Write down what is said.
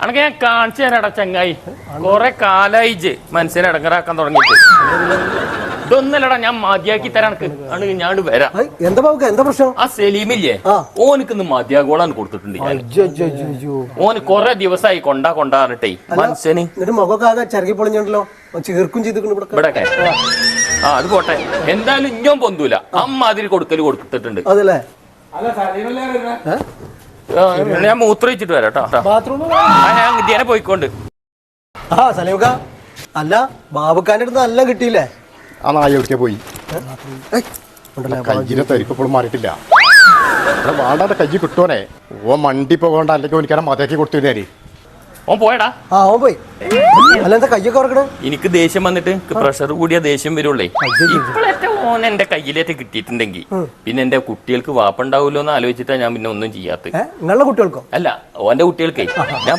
അനക്ക് ഞാൻ കാണിച്ചു തരാടാ ചങ്ങായി. കൊറേ കാലായിജ് മനസ്സിനെ ഇടങ്ങറാക്കാൻ തുടങ്ങിയിട്ട്. ഇതൊന്നല്ലടാ, ഞാൻ മതിയാക്കി തരാൻ ആണെങ്കിൽ ഞാൻ വരാം. എന്താ ബാബുക്ക, എന്താ പ്രശ്നം? ആ സലീമില്ലേ, ഓനിക്കൊന്ന് മതിയാകോളാൻ കൊടുത്തിട്ടുണ്ട്. ഓന് കൊറേ ദിവസമായി കൊണ്ടാറിട്ടേ മനസ്സിന് മുഖമൊക്കെ ചെറുകി പൊളിഞ്ഞോ, ചേർക്കും ചെയ്തിട്ടുണ്ട് ഇവിടെ. ആ അത് പോട്ടെ, എന്തായാലും ഇഞ്ഞോൻ പൊന്തൂല. അമ്മ അതിൽ കൊടുത്തിട്ടുണ്ട്. അതല്ലേ, ഞാൻ മൂത്രയിച്ചിട്ട് വരാം കേട്ടോ. ഞാൻ ഇതേനെ പോയിക്കൊണ്ട്. സലീമക്ക, അല്ല ബാബുക്കാന്റെ അടുത്ത് നല്ല കിട്ടിയില്ലേ? ആ നായ എവിടേക്കാ പോയി? കയ്യിലെ തരിക്കപ്പോഴും മാറിയിട്ടില്ല. വാണ്ടാന്റെ കയ്യിൽ കിട്ടുവനെ. ഓ മണ്ടി പോകണ്ട, അല്ലെങ്കിൽ എനിക്കാണ് മതയാക്കി കൊടുത്തു. ഓൻ പോയടാ. ഓൻ പോയി. അല്ല എന്താ കയ്യൊക്കെ ഉറക്കണേ? എനിക്ക് ദേഷ്യം വന്നിട്ട് പ്രഷർ കൂടിയ ദേഷ്യം വരുള്ളേ. ഇപ്പോഴേറ്റവും ഓൻ എന്റെ കയ്യിലേറ്റ് കിട്ടിയിട്ടുണ്ടെങ്കിൽ പിന്നെ എന്റെ കുട്ടികൾക്ക് വാപ്പുണ്ടാവൂല്ലോ എന്ന് ആലോചിച്ചിട്ടാ ഞാൻ പിന്നെ ഒന്നും ചെയ്യാത്ത. നിങ്ങളുടെ കുട്ടികൾക്കോ? അല്ല, ഓന്റെ കുട്ടികൾക്കേ ഞാൻ